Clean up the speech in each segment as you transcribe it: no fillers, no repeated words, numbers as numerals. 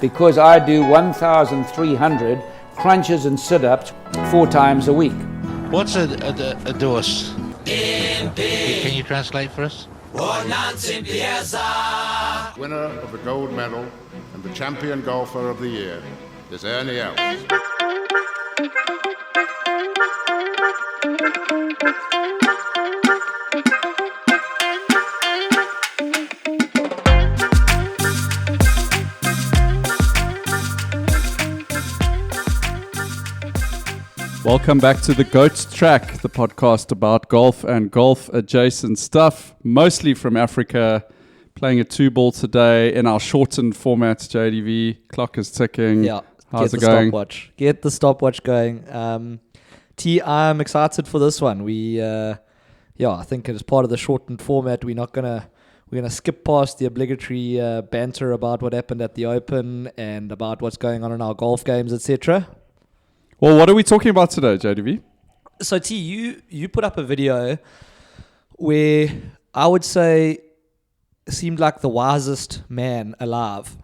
because I do 1,300 crunches and sit-ups 4 times a week. What's a dose? Can you translate for us? Winner of the gold medal and the champion golfer of the year is Ernie Els. Welcome back to the Goats Track, the podcast about golf and golf-adjacent stuff, mostly from Africa. Playing a 2-ball today in our shortened format, JDV. Clock is ticking. Yeah, how's get it the going? Stopwatch. Get the stopwatch going. T, I'm excited for this one. I think as part of the shortened format, we're gonna skip past the obligatory banter about what happened at the Open and about what's going on in our golf games, etc. Well, what are we talking about today, JDV? So T, you put up a video where I would say seemed like the wisest man alive.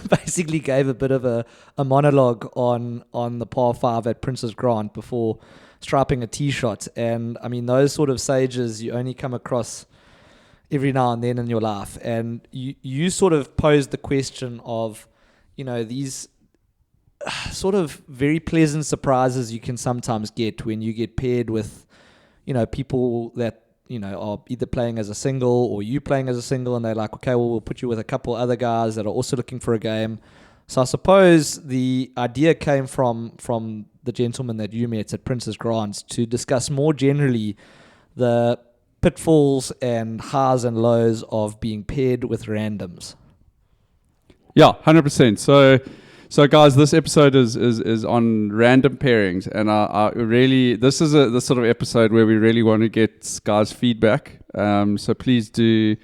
Basically gave a bit of a monologue on the par 5 at Princess Grant before striping a tee shot. And I mean, those sort of sages you only come across every now and then in your life. And you sort of posed the question of, these sort of very pleasant surprises you can sometimes get when you get paired with, people that, are either playing as a single or you playing as a single, and they're like, okay, well, we'll put you with a couple other guys that are also looking for a game. So I suppose the idea came from the gentleman that you met at Princess Grant to discuss more generally the pitfalls and highs and lows of being paired with randoms. Yeah, 100%. So guys, this episode is on random pairings, and I really, this is the sort of episode where we really want to get guys' feedback. So please do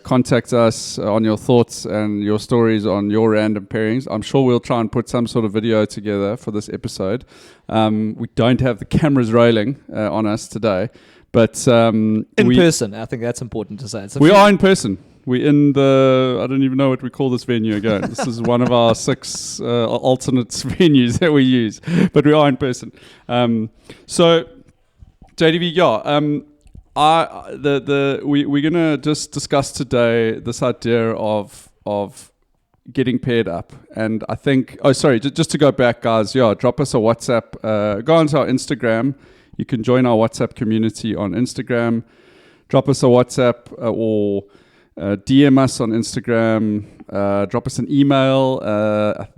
contact us on your thoughts and your stories on your random pairings. I'm sure we'll try and put some sort of video together for this episode. We don't have the cameras rolling on us today, but in person, I think that's important to say. We are in person. We're in I don't even know what we call this venue again. This is one of our 6 alternate venues that we use, but we are in person. So, JDV, we're gonna just discuss today this idea of getting paired up, and I think, just to go back, guys, drop us a WhatsApp, go onto our Instagram. You can join our WhatsApp community on Instagram. Drop us a WhatsApp or DM us on Instagram, drop us an email,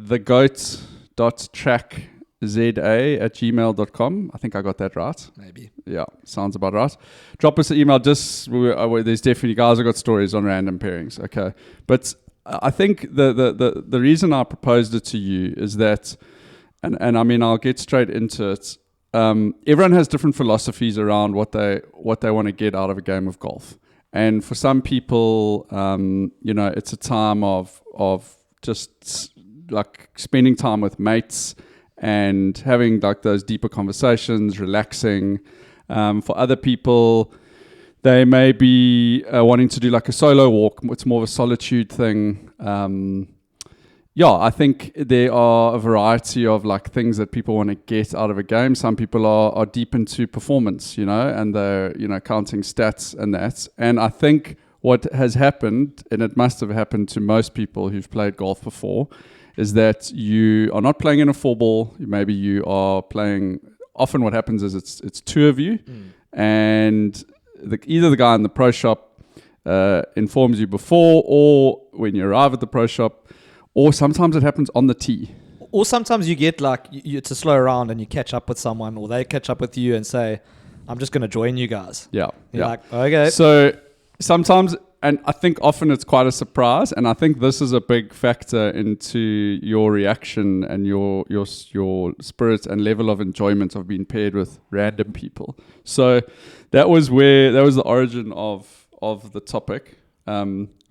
thegoat.trackza@gmail.com. I think I got that right. Maybe. Yeah, sounds about right. Drop us an email. There's definitely guys who got stories on random pairings. Okay, but I think the reason I proposed it to you is that, and I mean, I'll get straight into it. Everyone has different philosophies around what they want to get out of a game of golf. And for some people, it's a time of just like spending time with mates and having like those deeper conversations, relaxing. For other people, they may be wanting to do like a solo walk. It's more of a solitude thing. I think there are a variety of like things that people want to get out of a game. Some people are deep into performance, and they're, counting stats and that. And I think what has happened, and it must have happened to most people who've played golf before, is that you are not playing in a 4-ball. Maybe you are playing, often what happens is it's 2 of you, and either the guy in the pro shop informs you before, or when you arrive at the pro shop, or sometimes it happens on the tee. Or sometimes you get like, it's a slow round and you catch up with someone, or they catch up with you and say, I'm just going to join you guys. Yeah. You're like, okay. So sometimes, and I think often it's quite a surprise, and I think this is a big factor into your reaction and your spirit and level of enjoyment of being paired with random people. So that was the origin of the topic.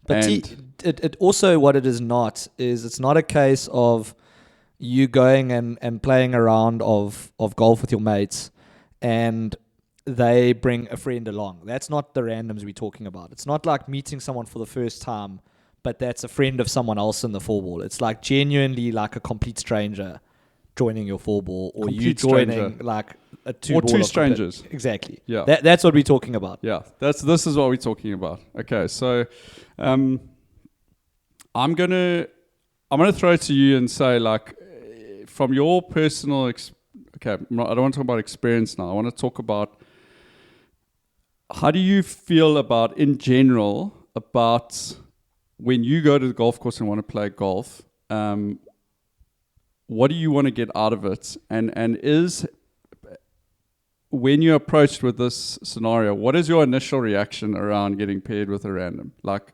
But it also, what it is not, is it's not a case of you going and playing a round of golf with your mates and they bring a friend along. That's not the randoms we're talking about. It's not like meeting someone for the first time, but that's a friend of someone else in the four ball. It's like genuinely like a complete stranger joining your four ball, or Complete you joining stranger. like a two Or ball two of strangers. Exactly. Yeah. That's what we're talking about. Yeah, this is what we're talking about. Okay, so I'm gonna throw it to you and say, like, from your personal I don't want to talk about experience now. I want to talk about, how do you feel about, in general, about when you go to the golf course and want to play golf? What do you want to get out of it? And is, when you're approached with this scenario, what is your initial reaction around getting paired with a random? Like,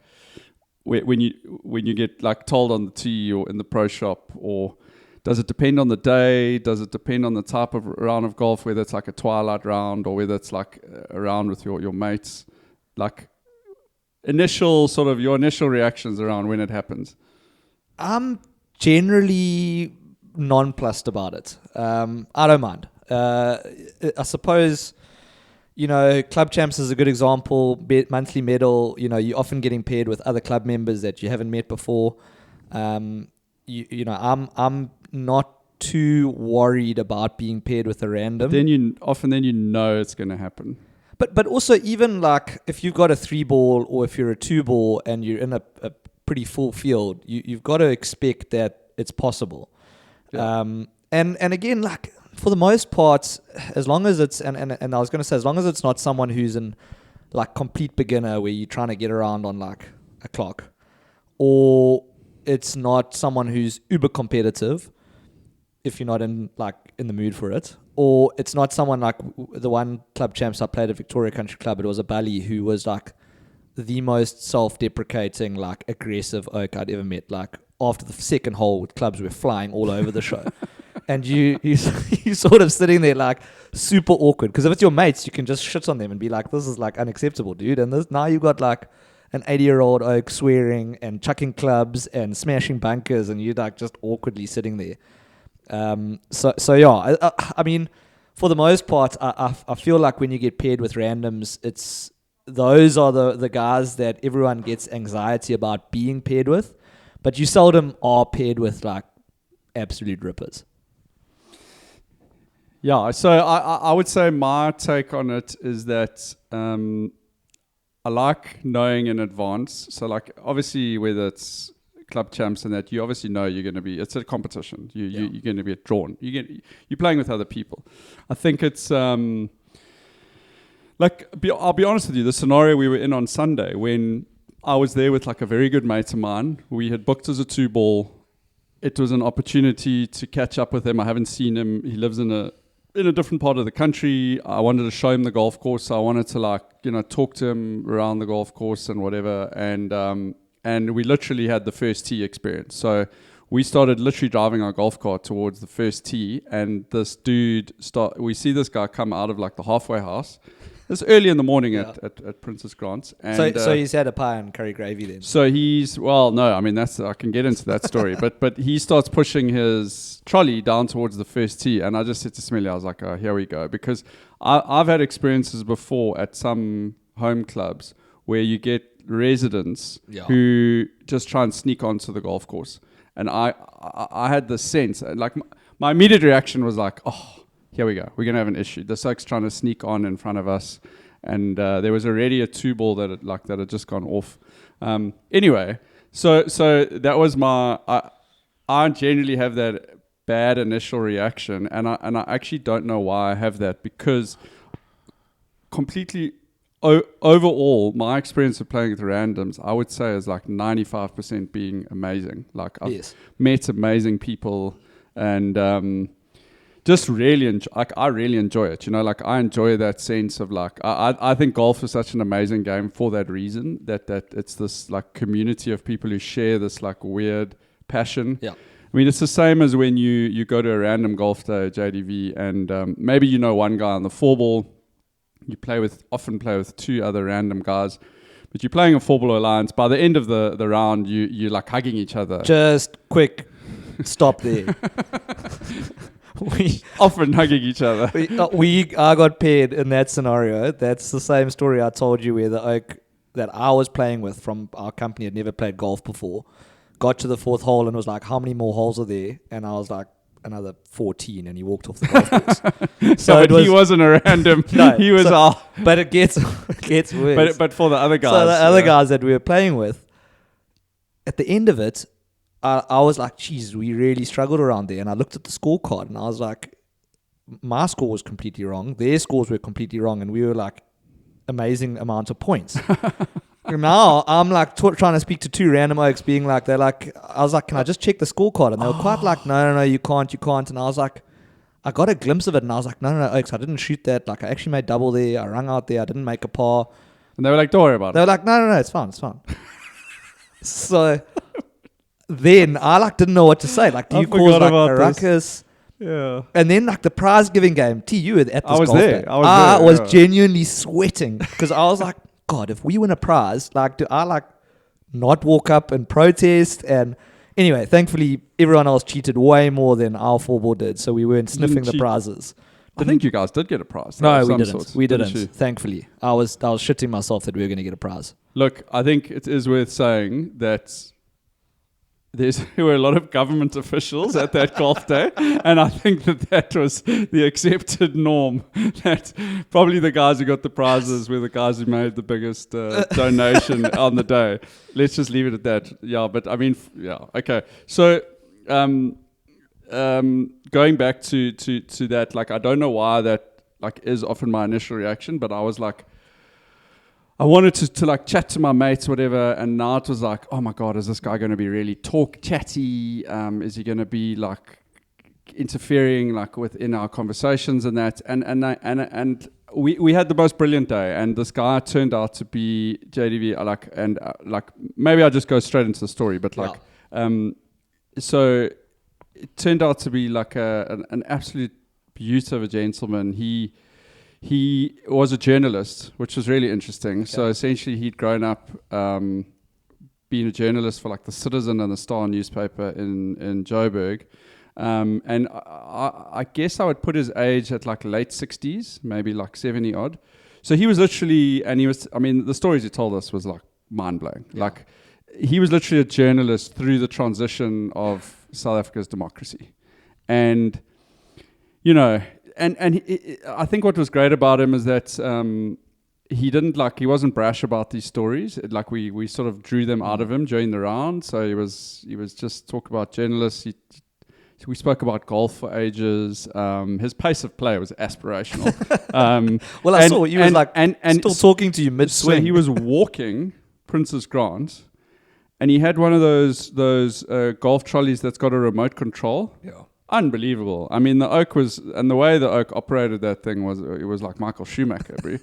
when you get like told on the tee or in the pro shop, or does it depend on the day? Does it depend on the type of round of golf, whether it's like a twilight round or whether it's like a round with your mates? Like, your initial reactions around when it happens. I'm generally nonplussed about it. I don't mind. I suppose, Club Champs is a good example. Monthly medal, you're often getting paired with other club members that you haven't met before. I'm not too worried about being paired with a random. But then you know it's going to happen. But also, even like if you've got a 3-ball or if you're a 2-ball and you're in a pretty full field, you've got to expect that it's possible. Yeah. And again, like, for the most part, as long as it's and I was going to say, as long as it's not someone who's in like complete beginner where you're trying to get around on like a clock, or it's not someone who's uber competitive if you're not in the mood for it, or it's not someone like the one Club Champs I played at Victoria Country Club. It was a Bally who was like the most self-deprecating, like aggressive oak I'd ever met. Like, after the second hole, clubs were flying all over the show. And you sort of sitting there like super awkward, because if it's your mates, you can just shit on them and be like, this is like unacceptable, dude. And now you've got like an 80-year-old oak swearing and chucking clubs and smashing bunkers, and you're like just awkwardly sitting there. So yeah, I mean, for the most part, I feel like when you get paired with randoms, those are the guys that everyone gets anxiety about being paired with, but you seldom are paired with like absolute rippers. Yeah, so I would say my take on it is that I like knowing in advance. So like, obviously, whether it's Club Champs and that, you obviously know you're going to be, it's a competition. You're going to be drawn. You're playing with other people. I think it's I'll be honest with you, the scenario we were in on Sunday, when I was there with like a very good mate of mine, we had booked as a 2-ball. It was an opportunity to catch up with him. I haven't seen him. He lives in a different part of the country. I wanted to show him the golf course. So I wanted to talk to him around the golf course and whatever. And we literally had the first tee experience. So we started literally driving our golf cart towards the first tee, and this dude we see this guy come out of like the halfway house. It's early in the morning at Princess Grant's. And, so he's had a pie and curry gravy then. So I can get into that story. but he starts pushing his trolley down towards the first tee, and I just said to Smelly, I was like, oh, here we go. Because I've had experiences before at some home clubs where you get residents who just try and sneak onto the golf course. And I had the sense, like my immediate reaction was like, oh, here we go. We're going to have an issue. The oak's trying to sneak on in front of us. And there was already a 2-ball that had just gone off. Anyway, so that was I generally have that bad initial reaction. And I actually don't know why I have that, because completely overall, my experience of playing with randoms, I would say, is like 95% being amazing. Like, I've met amazing people, and just really I really enjoy it. Like, I enjoy that sense of like, I think golf is such an amazing game for that reason, that it's this like community of people who share this like weird passion. Yeah. I mean, it's the same as when you go to a random golf day, JDV, and maybe one guy on the 4-ball. You often play with 2 other random guys, but you're playing a 4-ball alliance. By the end of the round, you're like hugging each other. Just quick stop there. We often hugging each other. I got paired in that scenario. That's the same story I told you, where the oak that I was playing with from our company had never played golf before. Got to the fourth hole and was like, how many more holes are there? And I was like, another 14, and he walked off the golf course. So he wasn't a random. No, he was but it gets worse. But for the other guys. So the other guys that we were playing with, at the end of it, I was like, geez, we really struggled around there. And I looked at the scorecard and I was like, my score was completely wrong. Their scores were completely wrong. And we were like, amazing amount of points. Now I'm like trying to speak to two random oaks, being like, I was like, can I just check the scorecard? And they were quite like, no, you can't. And I was like, I got a glimpse of it and I was like, no, Oaks, I didn't shoot that. Like, I actually made double there. I rung out there. I didn't make a par. And they were like, don't worry about it. They were like, no, it's fine. So then I like didn't know what to say. Like, do you cause like a ruckus? Yeah. And then like the prize giving game, you were at this golf there. game. I was genuinely sweating because I was like, God, if we win a prize, like, do I like not walk up and protest? And anyway, thankfully everyone else cheated way more than our four-ball did, so we weren't sniffing the prizes. I think you guys did get a prize. No, we didn't. We didn't. Thankfully, I was shitting myself that we were going to get a prize. Look, I think it is worth saying that there were a lot of government officials at that golf day, and I think that was the accepted norm. That probably the guys who got the prizes were the guys who made the biggest donation on the day. Let's just leave it at that. Yeah, but I mean, yeah, okay. So, going back to that, like, I don't know why that like is often my initial reaction, but I was like, I wanted to like chat to my mates, whatever, and now it was like, oh my God, is this guy going to be really chatty? Is he going to be like interfering like within our conversations and that? And we had the most brilliant day, and this guy turned out to be JDV. Like maybe I'll just go straight into the story, but like, so it turned out to be like an absolute beauty of a gentleman. He was a journalist, which was really interesting. So essentially, he'd grown up being a journalist for like the Citizen and the Star newspaper in Joburg. And I guess I would put his age at like late 60s, maybe like 70 odd. So he was literally, the stories he told us was like mind blowing. Yeah. Like, he was literally a journalist through the transition of South Africa's democracy. And, you know, And I think what was great about him is that he wasn't brash about these stories. We sort of drew them out of him during the round. So he was just talk about journalists. We spoke about golf for ages. His pace of play was aspirational. I saw he was still talking to you mid-swing. So he was walking Princess Grant, and he had one of those golf trolleys that's got a remote control. Yeah. Unbelievable. I mean, the way the Oak operated that thing was like Michael Schumacher, bro.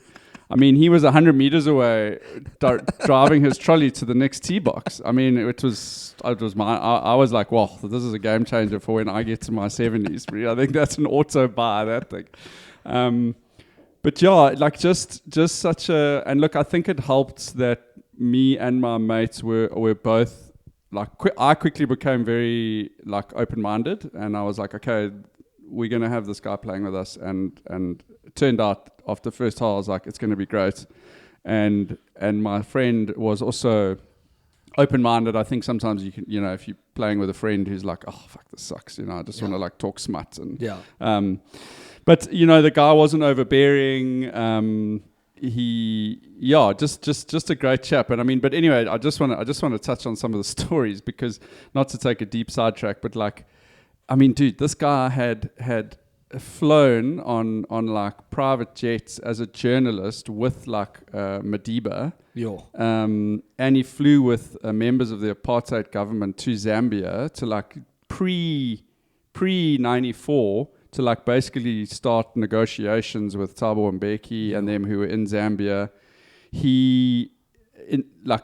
I mean, he was 100 meters away driving his trolley to the next tee box. I mean, I was like, wow, this is a game changer for when I get to my 70s, bro. I think that's an auto buy, that thing. But yeah, like just such a, and look, I think it helped that me and my mates were both, like, I quickly became very like open-minded, and I was like, okay, we're gonna have this guy playing with us, and it turned out after the first hole, I was like, it's gonna be great, and my friend was also open-minded. I think sometimes you can, you know, if you're playing with a friend who's like, oh fuck, this sucks, you know, I just want to like talk smut, and but you know, the guy wasn't overbearing. Just a great chap. And I mean, but anyway, I just want to touch on some of the stories, because not to take a deep sidetrack, but like, I mean, dude, this guy had flown on like private jets as a journalist with like Madiba. And he flew with members of the apartheid government to Zambia to like pre 94 to like basically start negotiations with Thabo Mbeki and them who were in Zambia. He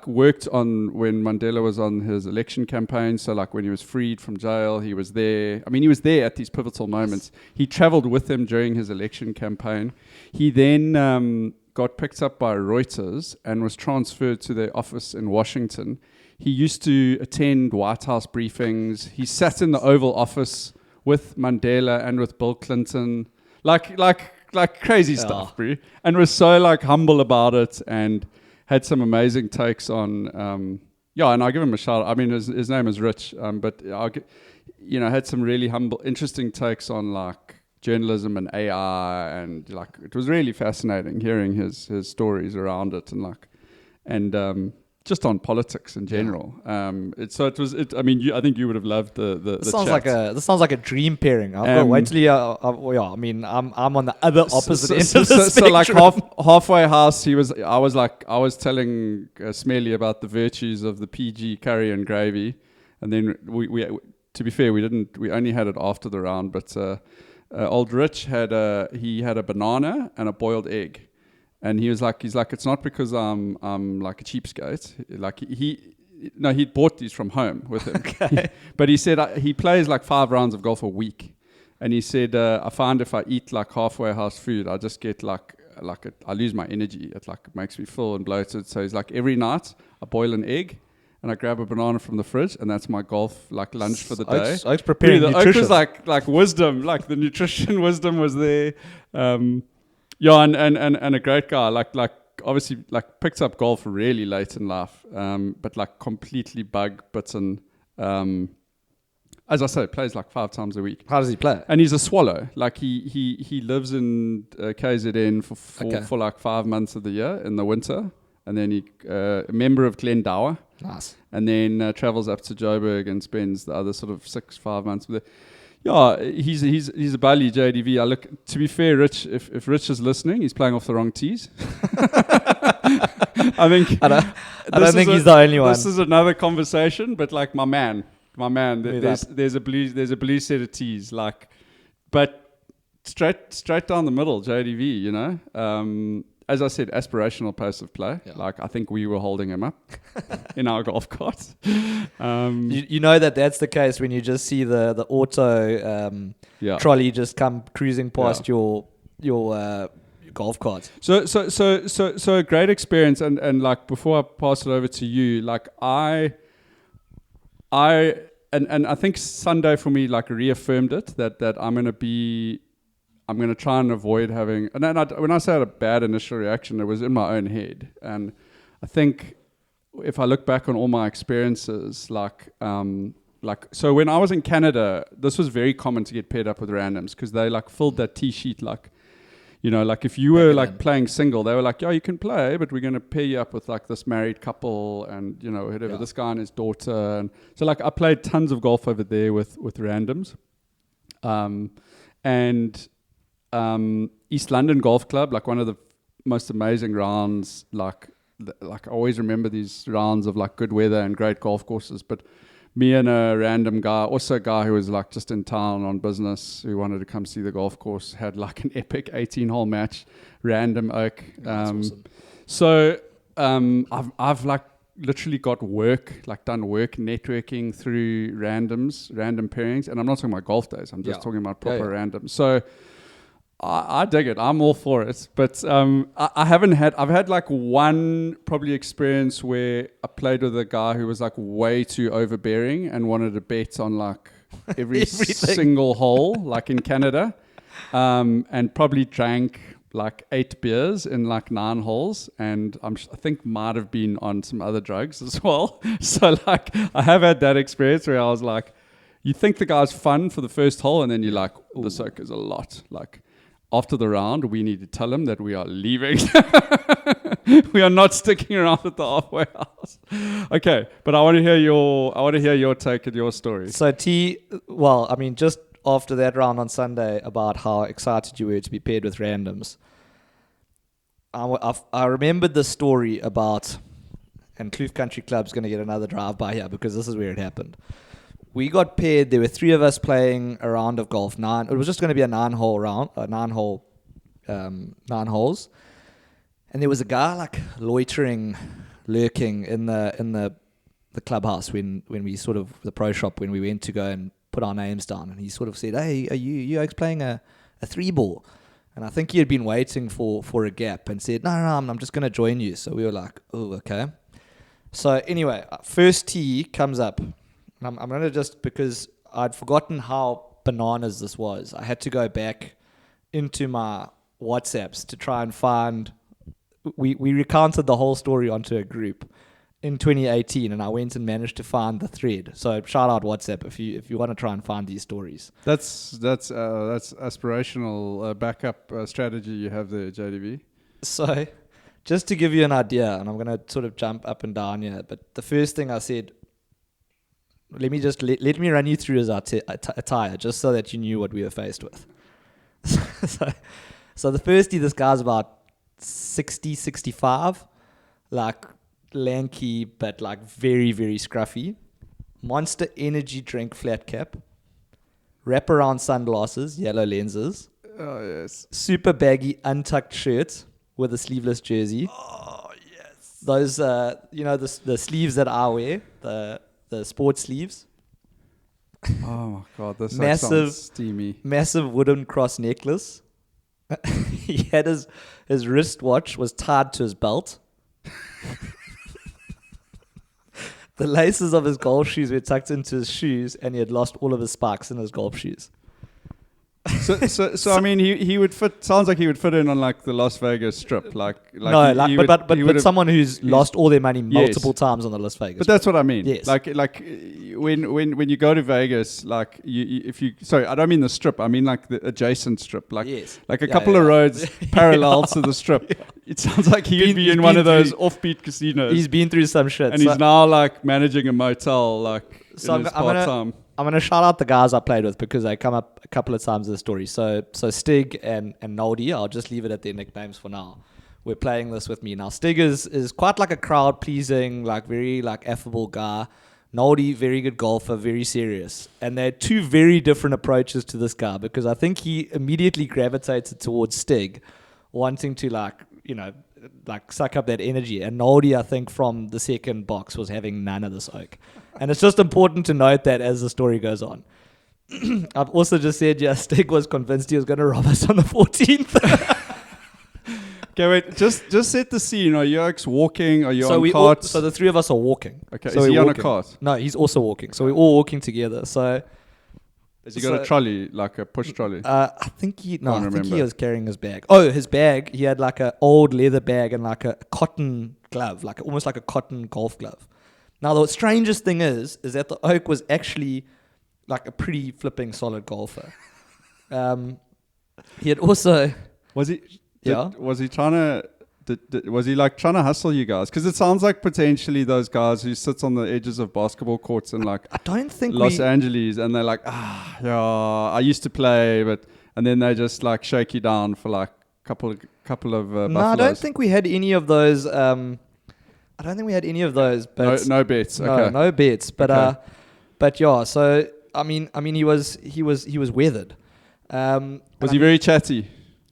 worked on when Mandela was on his election campaign. So like when he was freed from jail, he was there. I mean, he was there at these pivotal moments. He traveled with him during his election campaign. He then got picked up by Reuters and was transferred to their office in Washington. He used to attend White House briefings. He sat in the Oval Office with Mandela and with Bill Clinton, like crazy stuff, bro. And was so like humble about it, and had some amazing takes on. And I give him a shout. I mean, his name is Rich, but had some really humble, interesting takes on like journalism and AI, and like it was really fascinating hearing his stories around it, and just on politics in general. I think you would have loved the This sounds like a dream pairing. I've got to wait till I mean, I'm on the other opposite end of the spectrum. So like halfway house, I was telling Smelly about the virtues of the PG curry and gravy, and then we to be fair, we only had it after the round, but old Rich had a banana and a boiled egg. And he's like, it's not because I'm like a cheapskate. Like he'd bought these from home with him. Okay. But he said he plays like 5 rounds of golf a week. And he said, I find if I eat like halfway house food, I just get I lose my energy. It like makes me full and bloated. So he's like, every night I boil an egg and I grab a banana from the fridge, and that's my golf like lunch for the day. Oak's preparing nutrition. Oak was like wisdom, like the nutrition wisdom was there. And a great guy, like obviously like picked up golf really late in life, but like completely bug bitten. As I say, plays like 5 times a week. How does he play? And he's a swallow. Like he lives in KZN for like 5 months of the year in the winter, and then he a member of Glendower. Nice. And then travels up to Joburg and spends the other sort of 5 months with it. Yeah, he's a Bali JDV. To be fair, Rich, if Rich is listening, he's playing off the wrong tees. I don't think he's the only one. This is another conversation, but like my man, there's a blue set of tees, like, but straight down the middle, JDV. You know, as I said, aspirational pace of play. Yeah. Like I think we were holding him up in our golf cart. You know that's the case when you just see the auto trolley just come cruising past your golf cart. So a great experience, and like before I pass it over to you, like I think Sunday for me like reaffirmed it that I'm going to try and avoid having... And then when I say I had a bad initial reaction, it was in my own head. And I think if I look back on all my experiences, so when I was in Canada, this was very common to get paired up with randoms because they like filled that tee sheet like, you know, like if you were like playing single, they were like, you can play, but we're going to pair you up with like this married couple and, you know, whatever, this guy and his daughter. And so like I played tons of golf over there with randoms. East London Golf Club, like one of the most amazing rounds, like I always remember these rounds of like good weather and great golf courses, but me and a random guy, also a guy who was like just in town on business, who wanted to come see the golf course, had like an epic 18-hole match, random Oak. Awesome. So I've like literally got done work networking through random pairings, and I'm not talking about golf days, I'm just talking about proper randoms. So I dig it. I'm all for it. But I've had like one probably experience where I played with a guy who was like way too overbearing and wanted to bet on like every single hole, like in Canada, and probably drank like 8 beers in like 9 holes, and I think might have been on some other drugs as well. So like I have had that experience where I was like, you think the guy's fun for the first hole, and then you're like, the soak is a lot. Like, after the round, we need to tell him that we are leaving. We are not sticking around at the halfway house. Okay, but I want to hear your take and your story. So just after that round on Sunday about how excited you were to be paired with randoms, I remembered the story about, and Kloof Country Club's going to get another drive by here because this is where it happened. We got paired. There were 3 of us playing a round of golf. It was just going to be a 9-hole round, 9 holes. And there was a guy like lurking in the clubhouse when we sort of, the pro shop, when we went to go and put our names down. And he sort of said, "Hey, are you playing a 3-ball?" And I think he had been waiting for a gap and said, no, I'm just going to join you. So we were like, oh, okay. So anyway, first tee comes up. I'm going to just, because I'd forgotten how bananas this was, I had to go back into my WhatsApps to try and find we recounted the whole story onto a group in 2018, and I went and managed to find the thread. So shout out WhatsApp if you want to try and find these stories. That's aspirational backup strategy you have there, JDV. So just to give you an idea, and I'm going to sort of jump up and down here, but the first thing I said, let me run you through his attire, just so that you knew what we were faced with. So the firstie, this guy's about 60, 65, like lanky, but like very, very scruffy. Monster Energy drink flat cap. Wraparound sunglasses, yellow lenses. Oh, yes. Super baggy untucked shirt with a sleeveless jersey. Oh, yes. Those, the sleeves that I wear, the sports sleeves. Oh, my God. This Massive, sounds steamy. Massive wooden cross necklace. He had his wristwatch was tied to his belt. The laces of his golf shoes were tucked into his shoes, and he had lost all of his spikes in his golf shoes. So I mean, he would fit. Sounds like he would fit in on like the Las Vegas Strip, but someone who's lost all their money multiple times on the Las Vegas. But that's what I mean. Yes. Like when you go to Vegas, like sorry, I don't mean the Strip. I mean like the adjacent Strip, like a couple of roads parallel to the Strip. Yeah. It sounds like he'd be in one of those offbeat casinos. He's been through some shit, and he's now like managing a motel, like in his part time. I'm going to shout out the guys I played with because they come up a couple of times in the story. So Stig and Noldy, I'll just leave it at their nicknames for now. We're playing this with me. Now, Stig is quite like a crowd-pleasing, like very like affable guy. Noldy, very good golfer, very serious. And they're two very different approaches to this guy because I think he immediately gravitated towards Stig, wanting to like suck up that energy. And Noldy, I think, from the second box was having none of this oak. And it's just important to note that as the story goes on. I've also just said, Stig was convinced he was going to rob us on the 14th. Okay, wait. Just set the scene. Are you walking? Are you on carts? So the three of us are walking. Okay, so is he on walking. a cart? No, he's also walking. So we're all walking together. So has he got a trolley, like a push trolley? I think he was carrying his bag. Oh, his bag. He had like an old leather bag and like a cotton glove, almost like a cotton golf glove. Now, the strangest thing is that the oak was actually like a pretty flipping solid golfer. He had also... Was he... Was he trying to... was he like trying to hustle you guys? Because it sounds like potentially those guys who sits on the edges of basketball courts in like I don't think Los Angeles, and they're like, I used to play, but... And then they just like shake you down for like a couple of buffaloes. No, I don't think we had any of those... but no bets. Okay. No bets. But okay. But yeah. So I mean, he was weathered. Was he very chatty?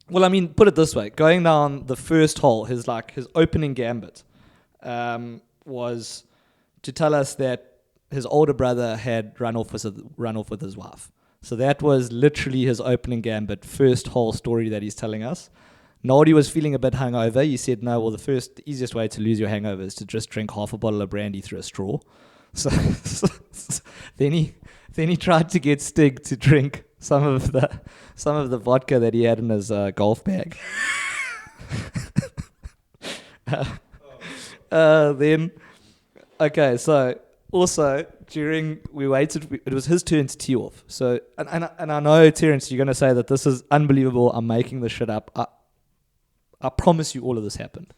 Well, I mean, put it this way: going down the first hole, his opening gambit was to tell us that his older brother had run off with his wife. So that was literally his opening gambit, first hole story that he's telling us. Noldy was feeling a bit hungover. He said, no, well, the easiest way to lose your hangover is to just drink half a bottle of brandy through a straw. So then he tried to get Stig to drink some of the vodka that he had in his golf bag. So also we waited. It was his turn to tee off. So and I know, Terence, you're going to say that this is unbelievable. I'm making this shit up. I promise you all of this happened.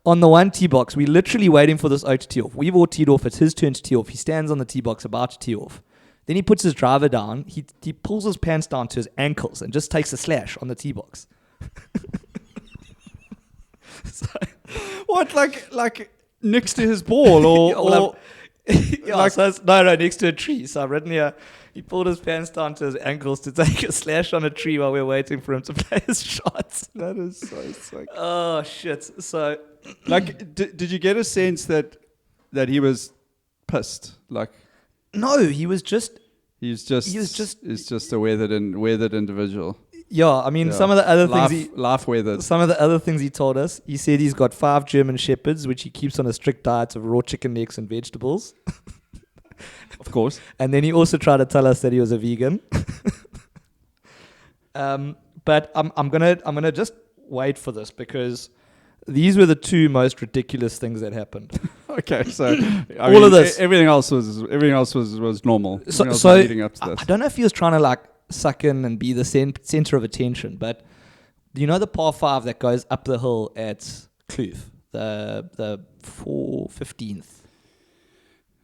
On the one tee box, we're literally waiting for this oak to tee off. We've all teed off. It's his turn to tee off. He stands on the tee box about to tee off. Then he puts his driver down. He pulls his pants down to his ankles and just takes a slash on the tee box. So, what, like next to his ball or next to a tree. So I've written here, he pulled his pants down to his ankles to take a slash on a tree while we're waiting for him to play his shots. That is so sick. Oh, shit. So... Like, did you get a sense that he was pissed? Like... No, he was just a weathered individual. Yeah, I mean, some of the other weathered. Some of the other things he told us, he said he's got 5 German shepherds, which he keeps on a strict diet of raw chicken necks and vegetables. Of course. And then he also tried to tell us that he was a vegan. But I'm gonna just wait for this because These were the two most ridiculous things that happened. Okay, so All of this. everything else was normal. So, Everything else so was leading up to I this. don't know if he was trying to like suck in and be the center of attention, but you know the par 5 that goes up the hill at Kloof, the 415th.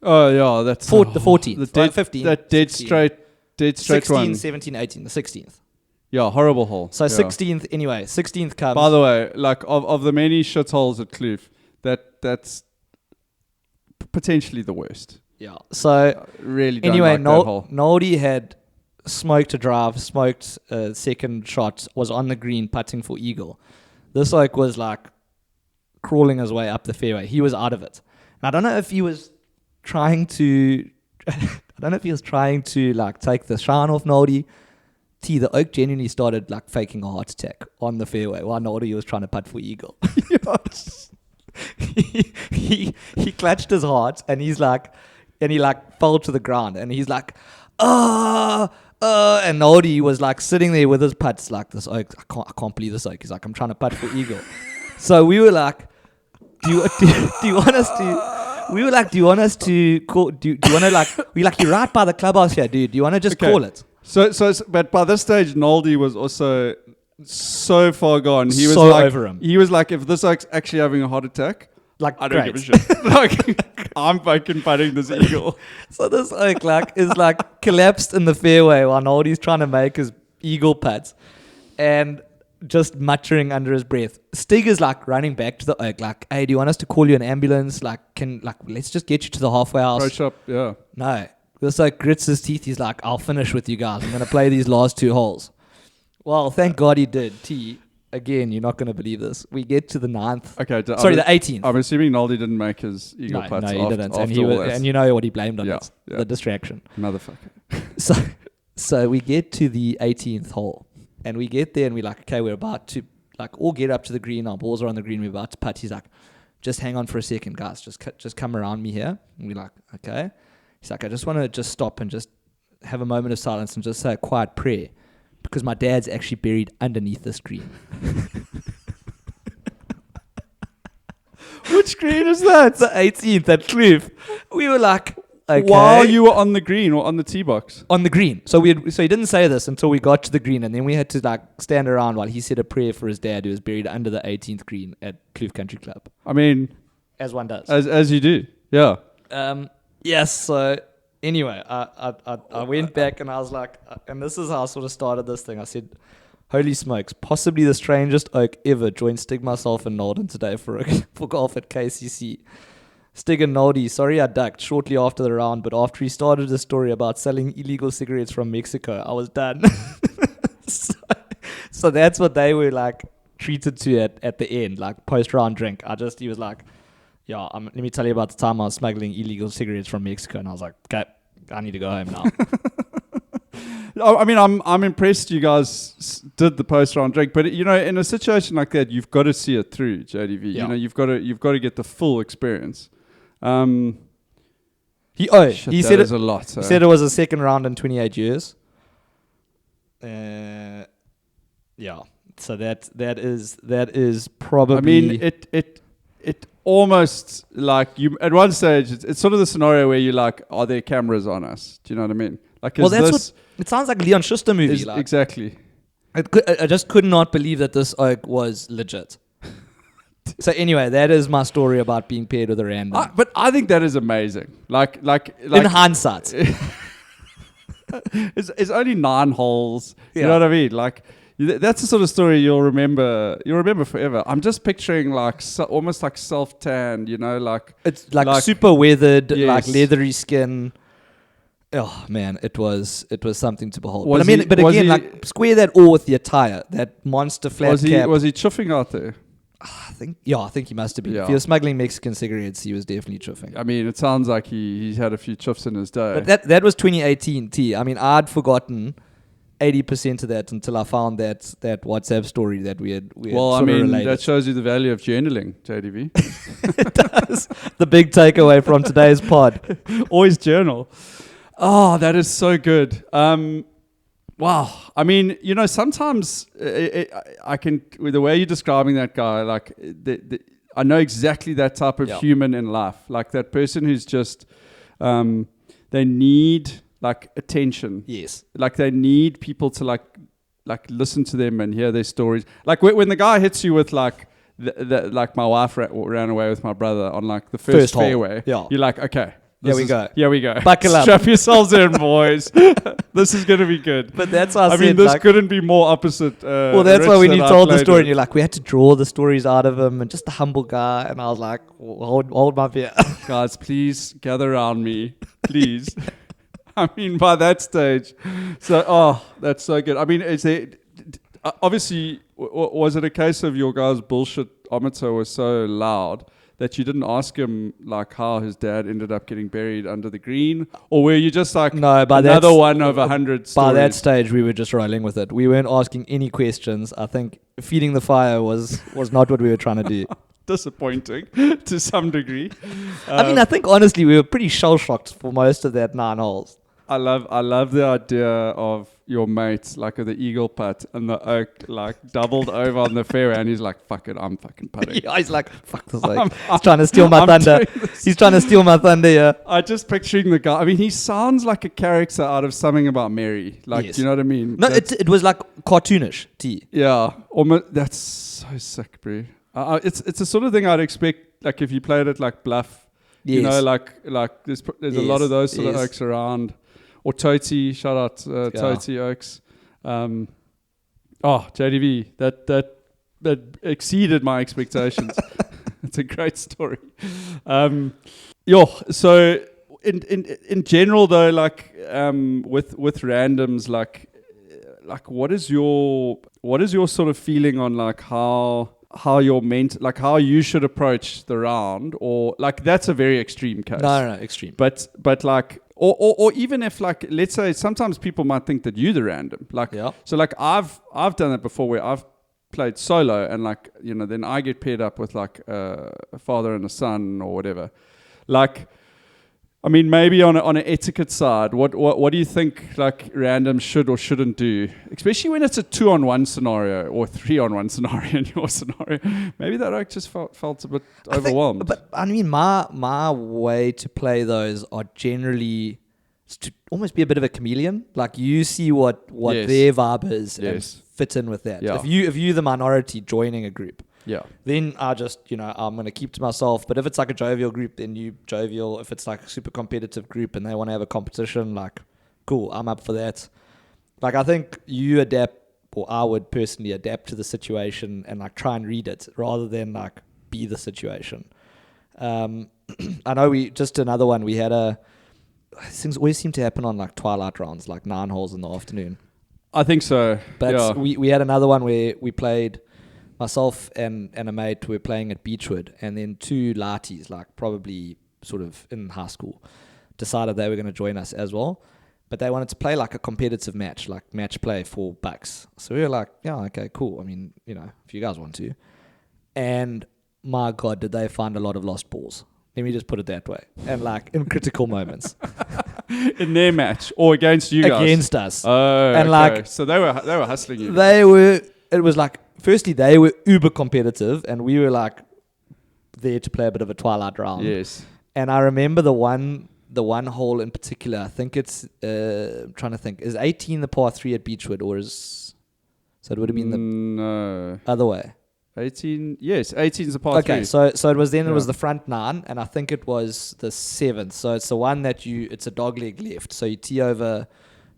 Oh yeah, that's The 14th, the dead, 15th, that dead 16th. straight 16, one. 17, 18, the 16th. Yeah, horrible hole. So yeah. 16th, anyway, 16th comes. By the way, like of the many shitholes at Kloof, that's potentially the worst. Yeah. So Really don't anyway, like that hole. Noldy had smoked a drive, smoked a second shot, was on the green putting for eagle. This like was like crawling his way up the fairway. He was out of it. And I don't know if he was trying to like take the shine off Noldy. The oak genuinely started like faking a heart attack on the fairway while Noldy was trying to putt for eagle. he clutched his heart and he fell to the ground and he's like, and Noldy was like sitting there with his putts like, this oak, I can't believe this oak. He's like, I'm trying to putt for eagle. So we were like, do you want us to? We were like, do you want us to call? Do you want to like? We're like, you're right by the clubhouse here, dude. Do you want to just call it? So, but by this stage, Noldy was also so far gone. He was So like, over him. He was like, if this oak's actually having a heart attack, Like, I don't great. give a shit. Like, I'm fucking putting this eagle. So this oak like is like collapsed in the fairway while Noldy's trying to make his eagle putt, and just muttering under his breath. Stig is like running back to the oak, like, hey, do you want us to call you an ambulance? Like, let's just get you to the halfway house. Pro shop, yeah. No. This like grits his teeth. He's like, I'll finish with you guys. I'm going to play these last 2 holes. Well, thank God he did. Again, you're not going to believe this. We get to the 9th. Okay. Sorry, the 18th. I'm assuming Noldy didn't make his eagle No, putts he after, didn't. after And, he all was, this. and you know what he blamed on Yeah, it. yeah. The distraction. Motherfucker. So we get to the 18th hole. And we get there and we're like, okay, we're about to like all get up to the green. Our balls are on the green. We're about to putt. He's like, just hang on for a second, guys. Just come around me here. And we're like, okay. He's like, I just want to just stop and just have a moment of silence and just say a quiet prayer because my dad's actually buried underneath this green. Which green is that? The 18th at Kloof. We were like, okay. While you were on the green or on the tee box? On the green. So he didn't say this until we got to the green, and then we had to like stand around while he said a prayer for his dad who was buried under the 18th green at Kloof Country Club. I mean, As one does. as you do, yeah. Yes, so anyway, I went back and I was like, and this is how I sort of started this thing. I said, holy smokes, possibly the strangest oak ever joined Stig, myself, and Nolden today for golf at KCC. Stig and Noldy, sorry I ducked shortly after the round, but after he started a story about selling illegal cigarettes from Mexico, I was done. so that's what they were like treated to at the end, like post-round drink. He was like, yeah, let me tell you about the time I was smuggling illegal cigarettes from Mexico. And I was like, okay, I need to go home now. I mean, I'm impressed you guys did the post-round drink, but you know, in a situation like that, you've got to see it through, JDV. Yeah. You know, you've got to get the full experience. He said it a lot. He said it was a second round in 28 years. Yeah. So that is probably. I mean, it almost like you at one stage. It's sort of the scenario where you're like, are there cameras on us? Do you know what I mean? Like, well, that's what it sounds like. Leon Schuster movie. Like. Exactly. I just could not believe that this oak was legit. So anyway, that is my story about being paired with a random. But I think that is amazing. Like in hindsight, it's only 9 holes. Yeah. You know what I mean? Like that's the sort of story you'll remember. You'll remember forever. I'm just picturing like almost like self-tanned. You know, like it's like super weathered, yes. like leathery skin. Oh man, it was something to behold. Was but I mean, he- but was again, he- like square that all with the attire, that monster flat cap. was he chuffing out there? I think he must have been. Yeah. If he was smuggling Mexican cigarettes, he was definitely chuffing. I mean, it sounds like he had a few chuffs in his day. But that was 2018 T. I mean, I'd forgotten 80% of that until I found that WhatsApp story that we had well, I sort of mean, related. that shows you the value of journaling, JDV. It does. The big takeaway from today's pod. Always journal. Oh, that is so good. Wow. I mean, sometimes I can, with the way you're describing that guy, like, I know exactly that type of human in life. Like that person who's just, they need like attention. Yes. Like they need people to like listen to them and hear their stories. Like when the guy hits you with like, like my wife ran away with my brother on like the first hole. fairway. Yeah. You're like, okay. Here we go. Buckle up. Strap yourselves in, boys. This is going to be good. But that's how I mean, this couldn't be more opposite. Well, that's why when you told the story, and you're like, we had to draw the stories out of him, and just a humble guy. And I was like, hold my beer. Guys, please gather around me. Please. I mean, by that stage. So, that's so good. I mean, is there, obviously, was it a case of your guys' bullshit-ometer was so loud that you didn't ask him like how his dad ended up getting buried under the green, or were you just like another one of 100 stories? By that stage, we were just rolling with it. We weren't asking any questions. I think feeding the fire was not what we were trying to do. Disappointing to some degree. I mean, I think honestly we were pretty shell shocked for most of that 9 holes. I love the idea of your mates like the eagle putt and the oak like doubled over on the fairway, and he's like, "Fuck it, I'm fucking putting." Yeah, he's like, "Fuck this!" He's trying to steal my thunder. He's trying to steal my thunder. Yeah. I just picturing the guy. I mean, he sounds like a character out of something about Mary. Like, Yes. do you know what I mean? No, it was like cartoonish. Yeah, that's so sick, bro. It's the sort of thing I'd expect. Like if you played it like bluff, Yes. like there's a lot of those sort of oaks around. Or Toti, shout out Toti Oaks. JDV, that exceeded my expectations. It's a great story. So in general though, like with randoms, like what is your sort of feeling on like how you're meant, like how you should approach the round, or like that's a very extreme case. No, extreme. But like. Or even if like, let's say sometimes people might think that you're the random, like, so like I've done that before where I've played solo and like, then I get paired up with like a father and a son or whatever. Like, I mean, maybe on an etiquette side, what do you think like random should or shouldn't do, especially when it's a 2-on-1 scenario or 3-on-1 scenario in your scenario? Maybe that oak just felt a bit overwhelmed. But I mean, my way to play those are generally to almost be a bit of a chameleon. Like you see what their vibe is and fit in with that. Yeah. If you're the minority joining a group, then I just, I'm going to keep to myself. But if it's like a jovial group, then you jovial. If it's like a super competitive group and they want to have a competition, like, cool, I'm up for that. Like, I think you adapt, or I would personally adapt to the situation and like try and read it rather than like be the situation. I know another one, we had things always seem to happen on like twilight rounds, like 9 holes in the afternoon. I think so. But we had another one where we played, myself and a mate were playing at Beechwood, and then 2 lighties, like probably sort of in high school, decided they were going to join us as well. But they wanted to play like a competitive match, like match play for bucks. So we were like, yeah, okay, cool. I mean, if you guys want to. And my God, did they find a lot of lost balls. Let me just put it that way. And like in critical moments. In their match or against you guys? Against us. Oh, and like, so they were hustling you. It was like, firstly, they were uber competitive, and we were like there to play a bit of a twilight round. Yes. And I remember the one hole in particular. I think it's I'm trying to think. Is 18 the par 3 at Beechwood, or so it would have been the other way. 18. Yes, 18 is the par 3. Okay, so it was then. It was the front 9, and I think it was the 7th. So it's the one that it's a dog leg left. So you tee over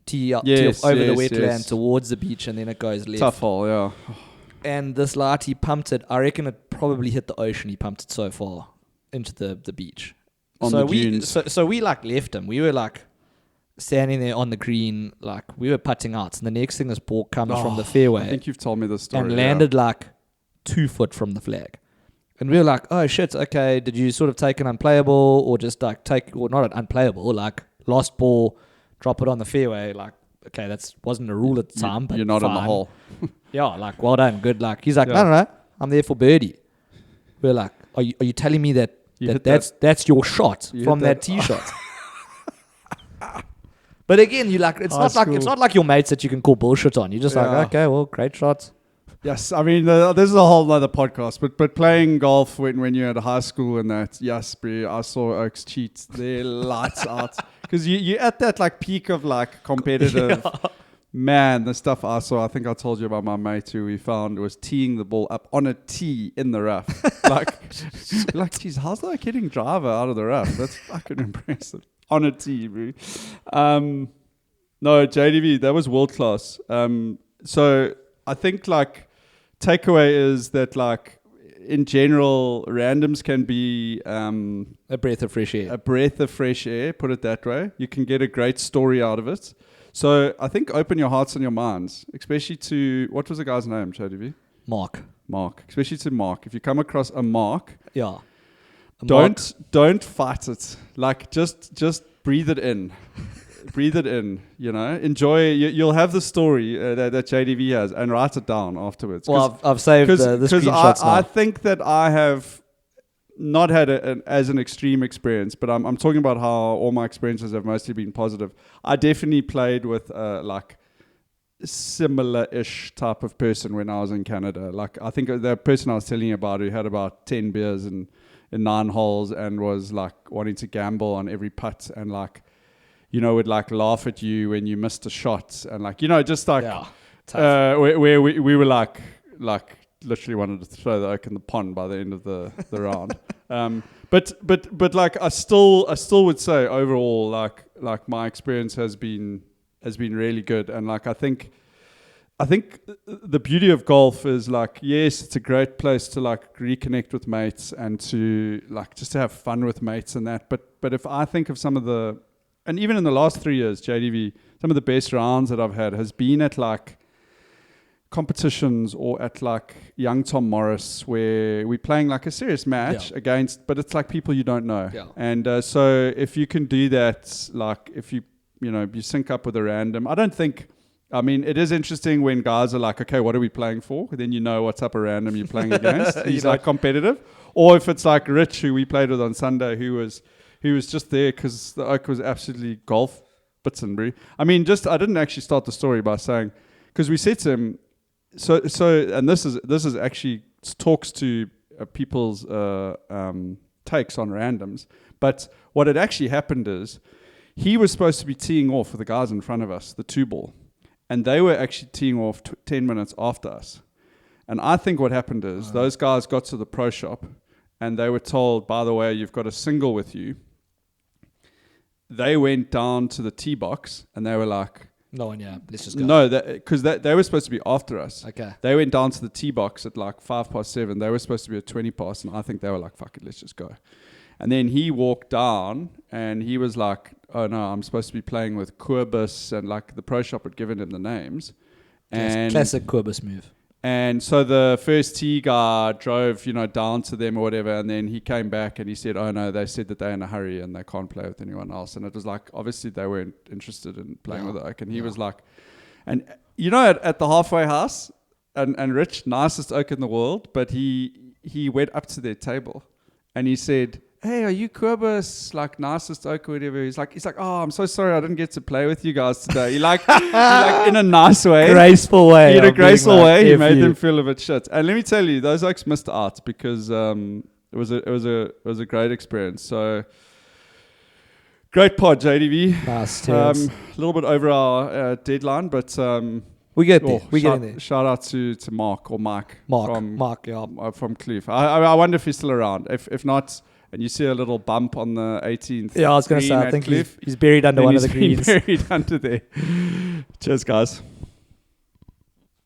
the wetland towards the beach, and then it goes left. Tough hole, yeah. And this light, he pumped it. I reckon it probably hit the ocean. He pumped it so far into the beach. On the dunes. So we like left him. We were like standing there on the green, like we were putting out. And the next thing, this ball comes from the fairway. I think you've told me this story. And landed like 2 foot from the flag. And we were like, oh shit, okay, did you sort of take an unplayable, or just like not an unplayable, like lost ball, drop it on the fairway, like, okay, that wasn't a rule at the time, but you're not fine. in the hole. Yeah, like, well done, good luck. He's like, no, I'm there for birdie. We're like, are you telling me that's your shot from that tee shot? But again, you like it's High not like school. your mates that you can call bullshit on. You're just Yeah. like, okay, well, great shots. Yes, I mean this is a whole other podcast, but playing golf when you're at high school and that, yes, bro, I saw Oaks cheat their lights out because you at that like peak of like competitive. Man, the stuff I saw, I think I told you about my mate who we found was teeing the ball up on a tee in the rough. Geez, how's that getting driver out of the rough? That's fucking impressive. On a tee, bro. No, JDV, that was world class. So I think like takeaway is that like in general, randoms can be A breath of fresh air. a breath of fresh air, put it that way. You can get a great story out of it. So I think open your hearts and your minds, especially to, what was the guy's name, JDV? Mark. Especially to Mark. If you come across a Mark, Yeah. don't fight it. Like just breathe it in. Breathe it in, you know. Enjoy. You'll have the story that JDV has, and write it down afterwards. Well, I've saved the screenshots now. I think that I have not had as an extreme experience, but I'm talking about how all my experiences have mostly been positive. I definitely played with like similar-ish type of person when I was in Canada. Like I think the person I was telling you about who had about 10 beers in 9 holes and was like wanting to gamble on every putt and like, you know, would like laugh at you when you missed a shot and like, you know, just like where we were like literally wanted to throw the oak in the pond by the end of the round. But like I still would say overall like my experience has been really good, and like I think the beauty of golf is like, yes, it's a great place to like reconnect with mates and to like just to have fun with mates and that, but if I think of some of the, and even in the last 3 years, JDV, some of the best rounds that I've had has been at like competitions or at like Young Tom Morris where we're playing like a serious match against, but it's like people you don't know. Yeah. And so if you can do that, like if you sync up with a random, I mean, it is interesting when guys are like, okay, what are we playing for? Then you know what's up a random you're playing against. He's like competitive. Or if it's like Rich, who we played with on Sunday, who was just there because the oak was absolutely golf bitsin'. I mean, I didn't actually start the story by saying, because we said to him, so, and this is actually talks to people's takes on randoms. But what had actually happened is he was supposed to be teeing off with the guys in front of us, the 2-ball, and they were actually teeing off 10 minutes after us. And I think what happened is those guys got to the pro shop and they were told, by the way, you've got a single with you. They went down to the tee box and they were like, no one, yeah. Let's just go. no, because they were supposed to be after us. Okay. They went down to the tee box at like 7:05. They were supposed to be at 20 past, and I think they were like, fuck it, let's just go. And then he walked down and he was like, oh no, I'm supposed to be playing with Corbus, and like the pro shop had given him the names. And classic Corbus move. And so the first tee guy drove, down to them or whatever, and then he came back and he said, oh no, they said that they're in a hurry and they can't play with anyone else. And it was like, obviously they weren't interested in playing with the oak. And he was like, and at the halfway house, and Rich, nicest oak in the world, but he went up to their table and he said, hey, are you Corbus, like nicest oak or whatever? He's like, oh, I'm so sorry I didn't get to play with you guys today. He like in a nice way. Graceful way. In a graceful way, he made you. them feel a bit shit. And let me tell you, those oaks missed out because it was a great experience. So great pod, JDV. Nice, a little bit over our deadline, but we get there. We're getting there. Shout out to Mark or Mike. Mark, from Cliff. I wonder if he's still around. If not, and you see a little bump on the 18th. Yeah, I was going to say, I think he's buried under one of the greens. Buried under there. Cheers, guys.